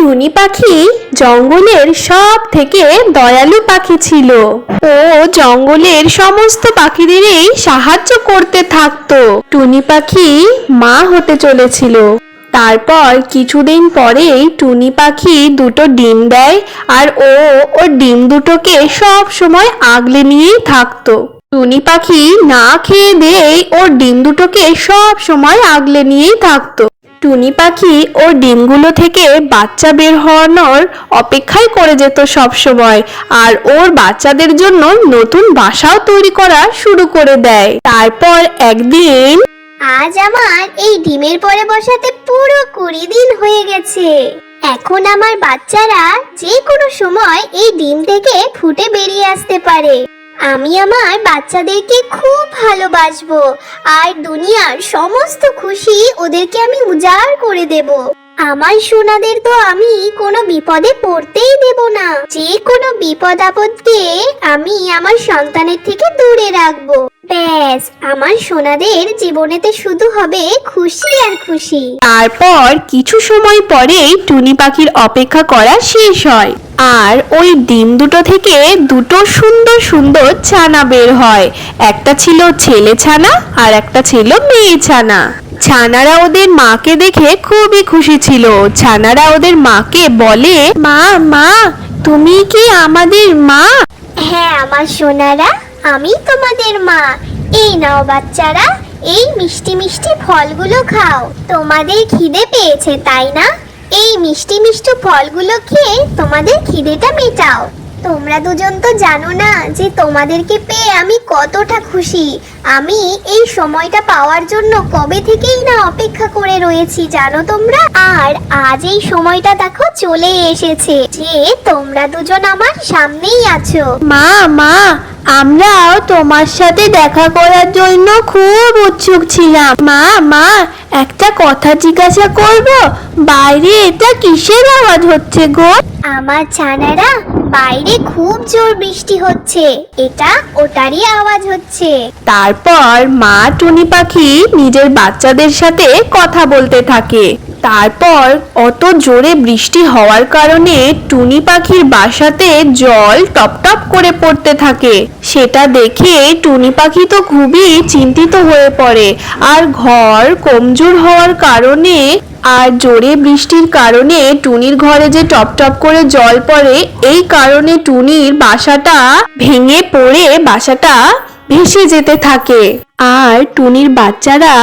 টুনি পাখি জঙ্গলের সব থেকে দয়ালু পাখি ছিল। ও জঙ্গলের সমস্ত পাখিদেরই সাহায্য করতে থাকতো। টুনি পাখি মা হতে চলেছিল। তারপর কিছুদিন পরেই টুনি পাখি দুটো ডিম দেয়, আর ও ওর ডিম দুটোকে সব সময় আগলে নিয়েই থাকতো। টুনি পাখি না খেয়ে দিয়েই ওর ডিম দুটোকে সব সময় আগলে নিয়েই থাকতো। টুনি পাখি ওর ডিমগুলো থেকে বাচ্চা বের হওয়ানোর অপেক্ষাই করে যেত সব সময়, আর ওর বাচ্চাদের জন্য নতুন বাসাও তৈরি করা শুরু করে দেয়। তারপর একদিন, আজ আমার এই ডিমের পরে বসাতে পুরো 20 দিন হয়ে গেছে। এখন আমার বাচ্চারা যে কোনো সময় এই ডিম থেকে ফুটে বেরিয়ে আসতে পারে। আমি আমার বাচ্চাদেরকে খুব ভালোবাসবো, আর দুনিয়ার সমস্ত খুশি ওদেরকে আমি উজাড় করে দেব। আমার সোনাদের তো আমি কোনো বিপদে পড়তেই দেব না। যে কোনো বিপদ আপদকে আমি আমার সন্তানের থেকে দূরে রাখবো। ব্যাস, আমার সোনাদের জীবনেতে শুধু হবে খুশি আর খুশি। তারপর কিছু সময় পরেই টুনি পাখির অপেক্ষা করা শেষ হয়, আর ওই ডিম দুটো থেকে দুটো সুন্দর সুন্দর ছানা বের হয়। একটা ছিল ছেলে ছানা আর একটা ছিল মেয়ে ছানা। ছানারা ওদের মাকে দেখে খুবই খুশি ছিল। ছানারা ওদের মাকে বলে, মা মা, তুমি কি আমাদের মা? হ্যাঁ আমার সোনারা, আমি তোমাদের মা। এই নাও বাচ্চারা, এই মিষ্টি মিষ্টি ফলগুলো খাও। তোমাদের খিদে পেয়েছে তাই না? এই মিষ্টি মিষ্টি ফলগুলো খেয়ে তোমাদের খিদেটা মেটাও। তোমরা দুজন তো জানো না যে তোমাদেরকে পেয়ে আমি কতটা খুশি। আমি এই সময়টা পাওয়ার জন্য কবে থেকেই না অপেক্ষা করে রয়েছি জানো তোমরা। আর আজ এই সময়টা দেখো চলে এসেছে যে তোমরা দুজন আমার সামনেই আছো। মা মা, আমরাও তোমার সাথে দেখা করার জন্য খুব উৎসুক ছিলাম। মা মা, একটা কথা জিজ্ঞাসা করব? বাইরে এটা কিসের আওয়াজ হচ্ছে গো? আমার ছানারা, বাইরে খুব জোর বৃষ্টি হচ্ছে, এটা ওটারই আওয়াজ হচ্ছে। তারপর মা টুনি পাখি নিজের বাচ্চাদের সাথে কথা বলতে থাকে। তারপর অত জোরে বৃষ্টি হওয়ার কারণে টুনি পাখির বাসাতে জল টপ টপ করে পড়তে থাকে। সেটা দেখে টুনি পাখি তো খুবই চিন্তিত হয়ে পড়ে, আর ঘর কমজোর হওয়ার কারণে আর জোরে বৃষ্টির কারণে টুনির ঘরে যে টপ টপ করে জল পড়ে, এই কারণে টুনির বাসাটা ভেঙে পড়ে বাসাটা ভেসে যেতে থাকে, আর টুনির বাচ্চারা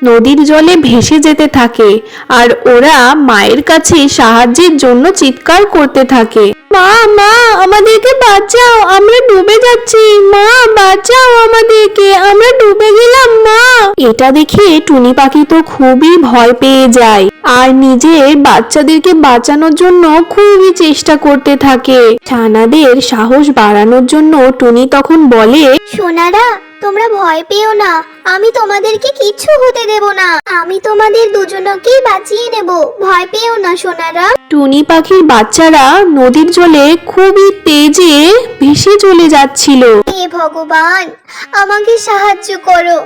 নদীর জলে ভেসে যেতে থাকে, আর ওরা মায়ের কাছে সাহায্যের জন্য চিৎকার করতে থাকে। মা মা, আমাদেরকে বাঁচাও, আমরা ডুবে যাচ্ছি। মা বাঁচাও আমাদেরকে, আমরা ডুবে গেলাম মা। এটা দেখে টুনি পাখি তো খুবই ভয় পেয়ে যায়, আর নিজের বাচ্চাদেরকে বাঁচানোর জন্য খুবই চেষ্টা করতে থাকে। ছানাদের সাহস বাড়ানোর জন্য টুনি তখন বলে, সোনারা, তোমরা ভয় পেও না, আমি তোমাদেরকে কিচ্ছু হতে দেব না। আমি তোমাদের দুজনকেই বাঁচিয়ে নেব, ভয় পেও না সোনারা। টুনি পাখির বাচ্চারা নদীর জলে খুবই তেজে ভেসে চলে যাচ্ছিল। হে ভগবান, আমাকে সাহায্য করো।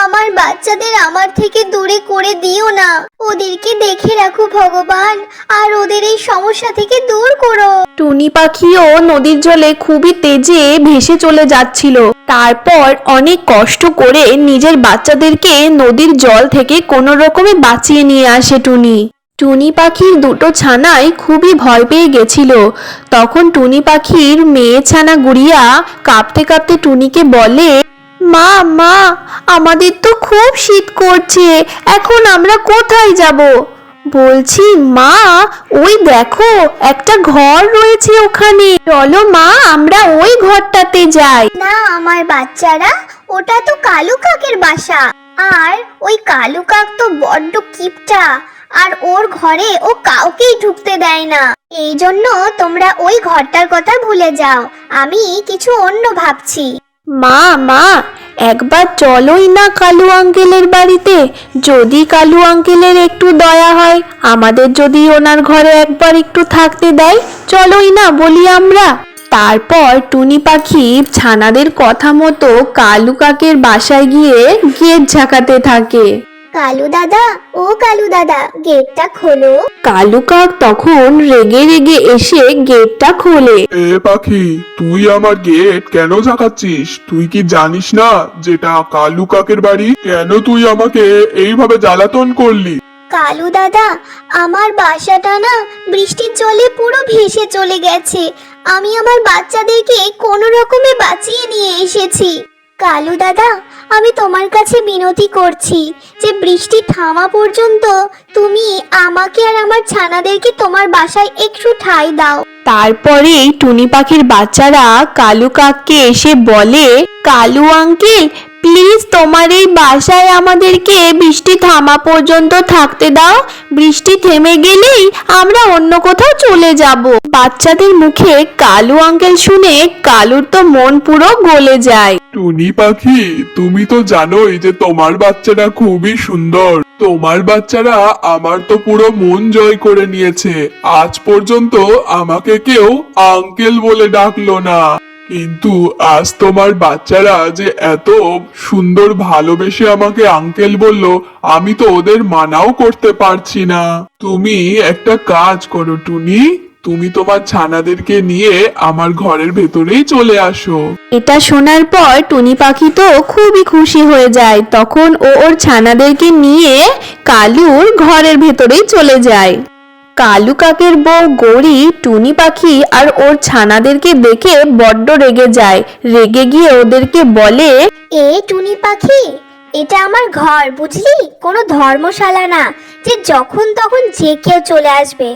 আমার বাচ্চাদের আমার থেকে দূরে করে দিও না। ওদেরকে দেখে রাখো ভগবান, আর ওদের এই সমস্যা থেকে দূর করো। টুনি পাখিও নদীর জলে খুবই তেজে ভেসে চলে যাচ্ছিল। তারপর অনেক কষ্ট করে নিজের বাচ্চাদেরকে নদীর জল থেকে কোনো রকমে বাঁচিয়ে নিয়ে আসে টুনি। টুনি পাখির দুটো ছানাই খুবই ভয় পেয়ে গেছিল। তখন টুনি পাখির মেয়ে ছানা গুড়িয়া কাঁপতে কাঁপতে টুনিকে বলে, মা মা, আমাদের তো খুব শীত করছে, এখন আমরা কোথায় যাব? বলছি মা, ওই দেখো একটা ঘর রয়েছে ওখানে, চলো মা আমরা ওই ঘরটাতে যাই। না আমার বাচ্চারা, ওটা তো কালু কাকের বাসা, আর ওই কালু কাক তো বড্ড কিপটা, আর ওর ঘরে ও কাউকেই ঢুকতে দেয় না। এই জন্য তোমরা ওই ঘরটার কথা ভুলে যাও, আমি কিছু অন্য ভাবছি। মা মা, একবার চলোই না কালু আঙ্কেলের বাড়িতে, যদি কালু আঙ্কেলের একটু দয়া হয়, আমাদের যদি ওনার ঘরে একবার একটু থাকতে দেয়, চলোই না বলি আমরা। তারপর টুনি পাখি ছানাদের কথা মতো কালু কাকের বাসায় গিয়ে গেট ঝাঁকাতে থাকে। কালু দাদা, ও কালু দাদা, গেটটা খোলো। কালু কাক তখন রেগে রেগে এসে গেটটা খোলে। এ পাখি, তুই আমার গেট কেন ঝাঁকাচ্ছিস? তুই কি জানিস না যেটা কালু কাকের বাড়ি? কেন তুই আমাকে এইভাবে জ্বালাতন করলি? কালু দাদা, আমার বাসাটা না বৃষ্টির জলে পুরো ভেসে চলে গেছে। আমি আমার বাচ্চাদেরকে কোনো রকমে বাঁচিয়ে নিয়ে এসেছি। কালু দাদা, আমি তোমার কাছে মিনতি করছি যে বৃষ্টি থামা পর্যন্ত তুমি আমাকে আর আমার ছানাদেরকে তোমার বাসায় একটু ঠাঁই দাও। তারপরেই টুনি পাখির বাচ্চারা কালু কাককে এসে বলে, কালু আঙ্কেল প্লিজ তোমার এই বাসায় আমাদেরকে বৃষ্টি থামা পর্যন্ত থাকতে দাও। বৃষ্টি থেমে গেলেই আমরা অন্য কোথাও চলে যাব। বাচ্চাদের মুখে কালু আঙ্কেল শুনে কালুর তো মন পুরো গলে যায়। টুনি পাখি, তুমি তো জানোই যে তোমার বাচ্চারা খুবই সুন্দর। তোমার বাচ্চারা আমার তো পুরো মন জয় করে নিয়েছে। আজ পর্যন্ত আমাকে কেউ আঙ্কেল বলে ডাকলো না, কিন্তু আজ তোমার বাচ্চারা যে এত সুন্দর ভালোবেসে আমাকে আঙ্কেল বললো, আমি তো ওদের মানাও করতে পারছি না। তুমি একটা কাজ করো টুনি, তুমি তোমার ছানাদেরকে নিয়ে আমার ঘরের ভেতরেই চলে আসো। এটা শোনার পর টুনি পাখি তো খুবই খুশি হয়ে যায়। তখন ও ওর ছানাদেরকে নিয়ে কালুর ঘরের ভেতরেই চলে যায়। কালু কাকের বউ গৌরী টুনি পাখি আর ওর ছানাদেরকে দেখে বড্ড রেগে যায়। রেগে গিয়ে ওদেরকে বলে, এ টুনি পাখি, এটা আমার ঘর বুঝলি, কোনো ধর্মশালা না যে যখন তখন যে কেউ চলে আসবে।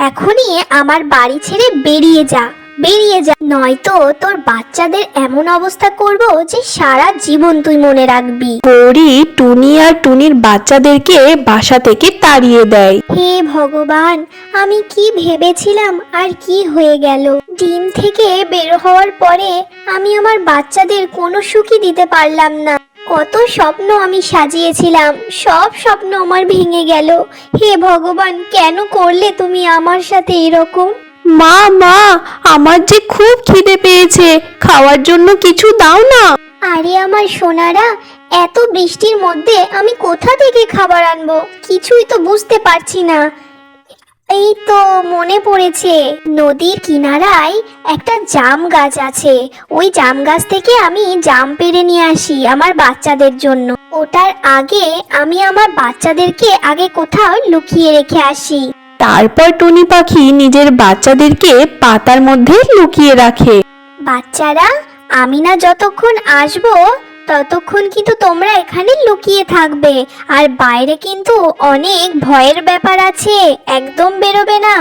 এখনই আমার বাড়ি ছেড়ে বেরিয়ে যা, বেরিয়ে যা, নয়তো তোর বাচ্চাদের এমন অবস্থা করব যে সারা জীবন তুই মনে রাখবি। গৌরী টুনি আর টুনির বাচ্চাদেরকে বাসা থেকে তাড়িয়ে দেয়। হে ভগবান, আমি কি ভেবেছিলাম আর কি হয়ে গেল। ডিম থেকে বের হওয়ার পরে আমি আমার বাচ্চাদের কোনো সুখই দিতে পারলাম না। কত স্বপ্ন আমি সাজিয়েছিলাম, সব স্বপ্ন আমার ভেঙে গেল। হে ভগবান, কেন করলে তুমি আমার সাথে এরকম? মা মা, আমার যে খুব খিদে পেয়েছে, খাওয়ার জন্য কিছু দাও না। আরে আমার সোনারা, এত বৃষ্টির মধ্যে আমি কোথা থেকে খাবার আনবো কিছুই তো বুঝতে পারছি না। এই তো মনে পড়েছে, নদীর কিনারায় একটা জাম গাছ আছে। ওই জাম গাছ থেকে আমি জাম পেড়ে নিয়ে আসি আমার বাচ্চাদের জন্য। ওটার আগে আমি আমার বাচ্চাদেরকে আগে কোথাও লুকিয়ে রেখে আসি। তারপর টুনি পাখি নিজের বাচ্চাদেরকে পাতার মধ্যে লুকিয়ে রাখে। বাচ্চারা, আমি না যতক্ষণ আসবো ততক্ষণ কিন্তু তোমরা এখানে লুকিয়ে থাকবে। আর বাইরে কিন্তু অনেক ভয়ের ব্যাপার আছে, একদম বেরোবে না।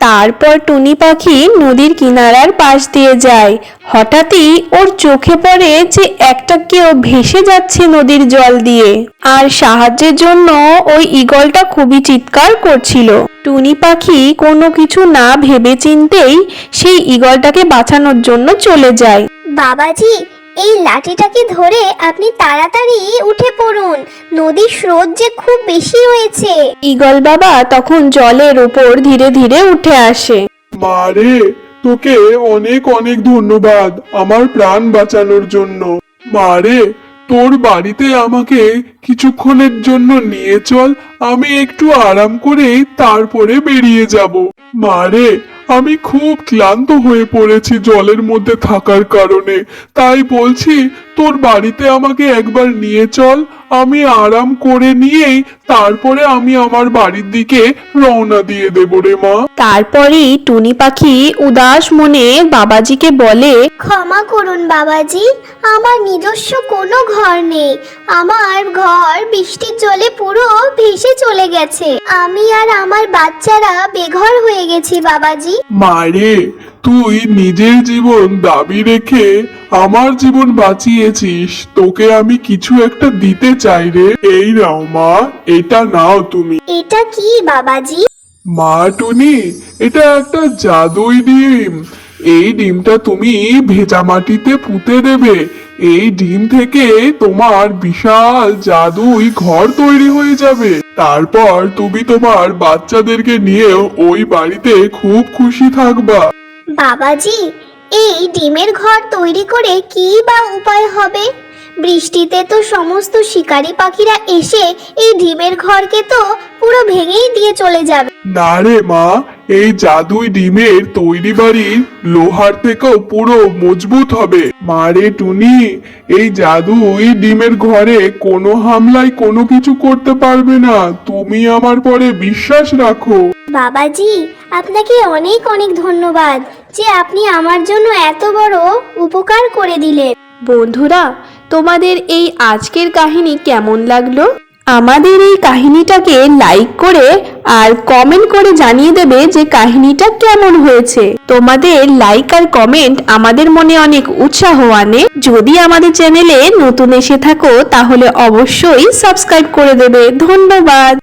তারপর টুনি পাখি নদীর কিনারার পাশ দিয়ে যায়। হঠাৎই ওর চোখে পড়ে যে একটা কেউ ভেসে যাচ্ছে নদীর জল দিয়ে, আর সাহায্যের জন্য ওই ঈগলটা খুবই চিৎকার করছিল। টুনি পাখি কোনো কিছু না ভেবে চিন্তেই সেই ঈগলটাকে বাঁচানোর জন্য চলে যায়। বাবাজি, এই লাঠিটাকে ধরে আপনি তাড়াতাড়ি উঠে পড়ুন, নদীর স্রোত যে খুব বেশি রয়েছে। ঈগল বাবা তখন জলের উপর ধীরে ধীরে উঠে আসে। মারে, তোকে অনেক অনেক ধন্যবাদ আমার প্রাণ বাঁচানোর জন্য। মারে, তোর বাড়িতে আমাকে কিছুক্ষণের জন্য নিয়ে চল, আমি একটু আরাম করে তারপরে বেরিয়ে যাব। মারে, আমি খুব ক্লান্ত হয়ে পড়েছি জলের মধ্যে থাকার কারণে, তাই বলছি তোর বাড়িতে আমাকে একবার নিয়ে চল, আমি আরাম করে নিয়েই তারপরে আমি আমার বাড়ির দিকে রওনা দিয়ে দেবো রে মা। তারপরেই টুনি পাখি উদাস মনে বাবাজিকে বলে, ক্ষমা করুন বাবাজি, আমার নিজস্ব কোনো ঘর নেই। আমার ঘর বৃষ্টির জলে পুরো ভেসে চলে গেছে। আমি আর আমার বাচ্চারা বেঘর হয়ে গেছি বাবাজি। মারে, তুই নিজের জীবন দাবি রেখে আমার জীবন বাঁচিয়েছিস, তোকে আমি কিছু একটা দিতে চাই রে। এই নাও মা, এটা নাও তুমি। এটা কি বাবাজি? মা টুনি, এটা একটা জাদুই ডিম। এই ডিমটা তুমি ভেজা মাটিতে পুঁতে দেবে। এই ডিম থেকে তোমার বিশাল জাদুই ঘর তৈরি হয়ে যাবে। তারপর তুমি তোমার বাচ্চাদেরকে নিয়ে ওই বাড়িতে খুব খুশি থাকবা। বাবাজি, এই ডিমের ঘর তৈরি করে কি বা উপায় হবে? বৃষ্টিতে তো সমস্ত শিকারী পাখিরা এসে এই ডিমের ঘরকে তো পুরো ভেঙেই দিয়ে চলে যাবে। না রে মা, এই জাদুই ডিমের তৈরি বাড়ির লোহার থেকেও পুরো মজবুত হবে। মারে টুনি, এই জাদুই ডিমের ঘরে কোনো হামলায় কোনো কিছু করতে পারবে না, তুমি আমার পরে বিশ্বাস রাখো। বাবাজি, আপনাকে অনেক অনেক ধন্যবাদ যে আপনি আমার জন্য এত বড় উপকার করে দিলেন। বন্ধুরা, তোমাদের এই আজকের কাহিনী কেমন লাগলো? আমাদের এই কাহিনীটাকে লাইক করে আর কমেন্ট করে জানিয়ে দেবে যে কাহিনীটা কেমন হয়েছে। তোমাদের লাইক আর কমেন্ট আমাদের মনে অনেক উৎসাহ আনে। যদি আমাদের চ্যানেলে নতুন এসে থাকো তাহলে অবশ্যই সাবস্ক্রাইব করে দেবে। ধন্যবাদ।